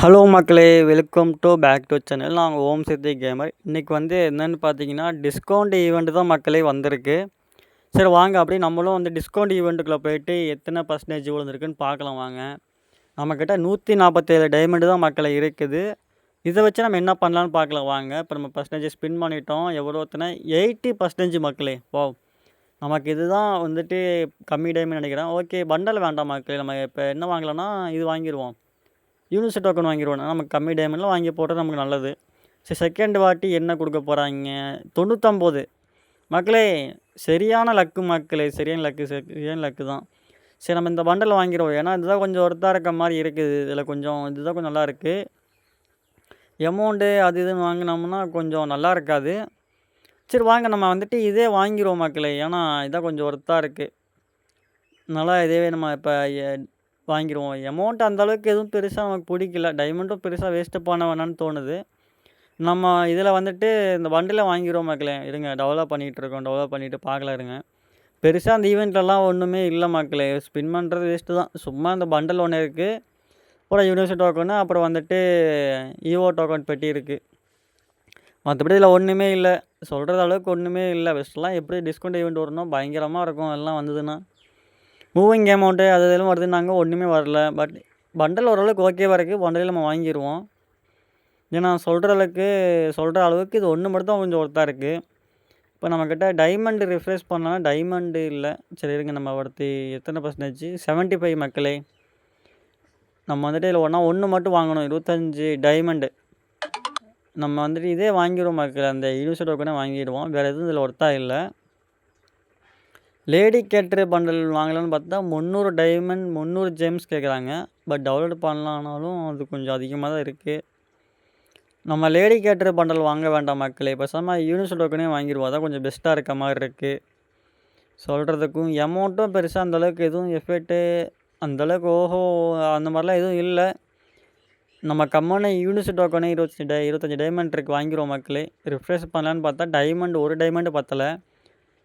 Hello மக்களே! Welcome back to channel. நாங்க ஓம் சித்தி கேமர். இன்னைக்கு என்னன்னு பார்த்தீங்கன்னா, டிஸ்கவுண்ட் ஈவெண்ட் தான் மக்களே வந்திருக்கு. சரி வாங்க அப்படியே நம்மளும் டிஸ்கவுண்ட் ஈவெண்ட்டுக்குள்ள போயிட்டு எத்தனை பர்சன்டேஜ் விழுந்திருக்குன்னு பார்க்கலாம் வாங்க. நம்மக்கிட்ட 147 டைமண்ட் தான் மக்களே இருக்குது. இதை வச்சு நம்ம என்ன பண்ணலான்னு பார்க்கலாம் வாங்க. இப்போ நம்ம பர்சன்டேஜ் ஸ்பின் பண்ணிட்டோம். எவ்வளோத்துனா 80% மக்களே. வாவ்! நமக்கு இதுதான் கம்மி டைமண்ட் நினைக்கிறேன். ஓகே, பண்டல் வேண்டாம் மக்களே. நம்ம இப்போ என்ன வாங்கலாம்னா இது வாங்கிடுவோம். யூனிவர்சல் டோக்கன் வாங்கிடுவோம். நமக்கு கம்மி டைமண்டில் வாங்கி போட்டால் நமக்கு நல்லது. சரி, செகண்ட் வாட்டி என்ன கொடுக்க போகிறாங்க? 99 மக்களே. சரியான லக்கு மக்களே, சரியான லக்கு தான். சரி, நம்ம இந்த பண்டல் வாங்கிடுவோம். ஏன்னா இதுதான் கொஞ்சம் ஒர்த்தாக இருக்க மாதிரி இருக்குது. இதில் கொஞ்சம் இதுதான் கொஞ்சம் நல்லா இருக்குது. எமௌண்ட்டு அது இதுன்னு வாங்கினோம்னா கொஞ்சம் நல்லா இருக்காது. சரி வாங்க, நம்ம இதே வாங்கிடுவோம் மக்களே. ஏன்னா இதான் கொஞ்சம் ஒர்த்தாக இருக்குது. நல்லா இதேவே நம்ம இப்போ வாங்கிடுவோம். அமௌண்ட் அந்த அளவுக்கு எதுவும் பெருசாக நமக்கு பிடிக்கல. டைமண்டும் பெருசாக வேஸ்ட்டு பண்ண வேணான்னு தோணுது. நம்ம இதில் இந்த பண்டிலை வாங்கிடுவோம் மக்களே. இருங்க, டெவலப் பண்ணிகிட்டு பார்க்கலாம் இருங்க. பெருசாக அந்த ஈவெண்ட்லலாம் ஒன்றுமே இல்லை மக்களே. ஸ்பின் பண்ணுறது வேஸ்ட்டு தான். சும்மா இந்த பண்டல் ஒன்று இருக்குது. அப்புறம் யூனிவர்சல் டோக்கனு, அப்புறம் ஈவோ டோக்கன் பெட்டி இருக்குது. மற்றபடி இதில் ஒன்றுமே இல்லை. சொல்கிறது அளவுக்கு ஒன்றுமே இல்லை. ஃபஸ்ட்லாம் எப்படி டிஸ்கவுண்ட் ஈவெண்ட் வரணும் பயங்கரமாக இருக்கும் எல்லாம் வந்ததுன்னா. மூவிங் அமௌண்ட்டு அது இதெல்லாம் வருதுன்னாங்க, ஒன்றுமே வரல. பட் பண்டல் ஓரளவுக்கு ஓகேவாக இருக்குது. பண்டலில் நம்ம வாங்கிடுவோம். ஏன்னா சொல்கிற அளவுக்கு இது ஒன்று மட்டும் தான் கொஞ்சம் ஒர்த்தாக இருக்குது. இப்போ நம்மக்கிட்ட டைமண்டு ரிஃப்ரெஷ் பண்ணலாம். டைமண்டு இல்லை. சரி இருங்க, நம்ம எத்தனை பர்சன்டேஜ்? 75 மக்களே. நம்ம இதில் ஒன்று மட்டும் வாங்கணும். 25 டைமண்டு. நம்ம இதே வாங்கிடுவோம் மக்களே. அந்த யூனிவர்சல் டோக்கனே வாங்கிடுவோம். வேறு எதுவும் இதில் ஒர்த்தாக இல்லை. லேடி கேட்ரு பண்டல் வாங்கலான்னு பார்த்தா 300 டைமண்ட் 300 ஜெம்ஸ் கேட்குறாங்க. பட் டவுன்லோட் பண்ணலான்னாலும் அது கொஞ்சம் அதிகமாக தான் இருக்குது. நம்ம லேடி கேட்ரு பண்டல் வாங்க வேண்டாம் மக்களே. பேசாமல் யூனிவர்சல் டோக்கனே வாங்கிடுவோம். அதான் கொஞ்சம் பெஸ்ட்டாக இருக்க மாதிரி இருக்குது. சொல்கிறதுக்கும் அமௌண்ட்டும் பெருசாக அந்தளவுக்கு எதுவும் எஃபெக்ட்டு அந்தளவுக்கு அந்த மாதிரிலாம் எதுவும் இல்லை. நம்ம கம்மான யூனிவர்சல் டோக்கனே 25 டைமண்ட் இருக்குது, வாங்கிடுவோம் மக்களே. ரிஃப்ரெஷ் பண்ணலான்னு பார்த்தா டைமண்ட் ஒரு டைமண்ட் பத்தலை.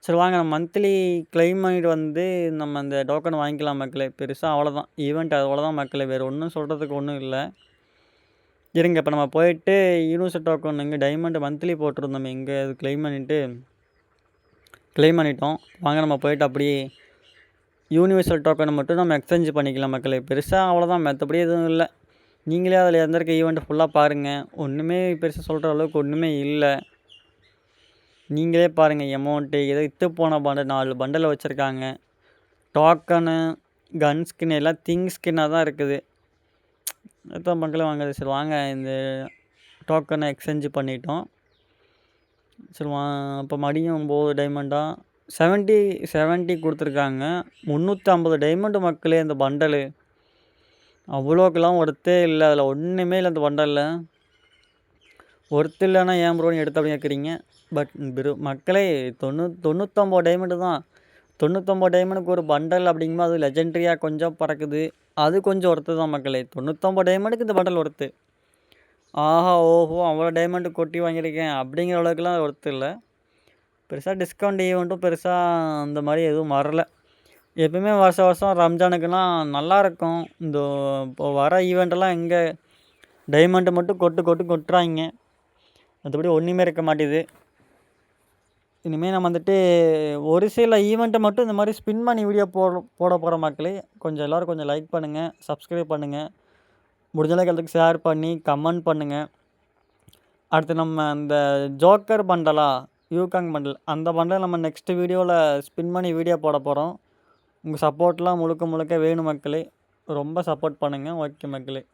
சரி வாங்க, நம்ம மந்த்லி கிளைம் பண்ணிட்டு நம்ம அந்த டோக்கன் வாங்கிக்கலாம் மக்களே. பெருசாக அவ்வளோதான் ஈவெண்ட், அவ்வளோதான் மக்களே. வேறு ஒன்றும் சொல்கிறதுக்கு ஒன்றும் இல்லை. இருங்க, இப்போ நம்ம போயிட்டு யூனிவர்சல் டோக்கன் இங்கே டைமண்ட் மந்த்லி போட்டிருந்தோம். இங்கே அது கிளைம் பண்ணிட்டோம். வாங்க, நம்ம போயிட்டு அப்படியே யூனிவர்சல் டோக்கனை மட்டும் நம்ம எக்ஸ்சேஞ்ச் பண்ணிக்கலாம் மக்களே. பெருசாக அவ்வளோதான், மற்றபடி எதுவும் இல்லை. நீங்களே அதில் இருந்திருக்க ஈவெண்ட் ஃபுல்லாக பாருங்கள். ஒன்றுமே பெருசாக சொல்கிற அளவுக்கு ஒன்றுமே இல்லை. நீங்களே பாருங்கள். அமௌண்ட்டு ஏதோ இத்து போன பண்டல் 4 பண்டலில் வச்சுருக்காங்க. டோக்கனு, கன் ஸ்கின் எல்லாம் திங் ஸ்கின்னாக தான் இருக்குது. எத்தனை பண்டலும் வாங்குறது. சரி வாங்க, இந்த டோக்கனை எக்ஸ்சேஞ்சு பண்ணிட்டோம். சரி இப்போ மடியும் 9 டைமண்டாக 70 கொடுத்துருக்காங்க. 350 டைமண்டு மக்களே. இந்த பண்டலு அவ்வளோக்கெல்லாம் ஒர்த்தே இல்லை. அதில் ஒன்றுமே இல்லை. இந்த பண்டலில் ஒர்த்து இல்லைன்னா ஏன் ப்ரோன்னு எடுத்து அப்படி கேட்குறீங்க. பட் மக்களே 99 டைமண்டு தான். 99 டைமண்டுக்கு ஒரு பண்டல் அப்படிங்கும்போது அது லெஜெண்ட்ரியாக கொஞ்சம் பறக்குது. அது கொஞ்சம் ஒர்த்து தான் மக்களே. 99 டைமண்டுக்கு இந்த பண்டல் ஒர்த்து. ஆஹா ஓஹோ, அவ்வளோ டைமண்டு கொட்டி வாங்கியிருக்கேன் அப்படிங்கிற அளவுக்குலாம் ஒர்த்து இல்லை. பெருசாக டிஸ்கவுண்ட் ஈவெண்ட்டும் பெருசாக அந்த மாதிரி எதுவும் வரல. எப்பவுமே வருஷம் ரம்ஜானுக்குலாம் நல்லாயிருக்கும். இப்போ வர ஈவெண்ட்டெல்லாம் எங்கே டைமண்டு மட்டும் கொட்டுறாங்க. மற்றபடி ஒன்றுமே இருக்க மாட்டேது. இனிமேல் நம்ம ஒரு சில ஈவெண்ட்டை மட்டும் இந்த மாதிரி ஸ்பின் பண்ணி வீடியோ போட போகிற மக்களே. எல்லோரும் கொஞ்சம் லைக் பண்ணுங்கள், சப்ஸ்கிரைப் பண்ணுங்கள், முடிஞ்சளவுக்கு எல்லாத்துக்கும் ஷேர் பண்ணி கமெண்ட் பண்ணுங்கள். அடுத்து நம்ம அந்த ஜோக்கர் பண்டலா, யூகாங் பண்டல், அந்த பண்டல் நம்ம நெக்ஸ்ட்டு வீடியோவில் ஸ்பின் பண்ணி வீடியோ போட போகிறோம். உங்கள் சப்போர்ட்லாம் முழுக்க வேணும் மக்களே. ரொம்ப சப்போர்ட் பண்ணுங்கள். ஓகே மக்களே.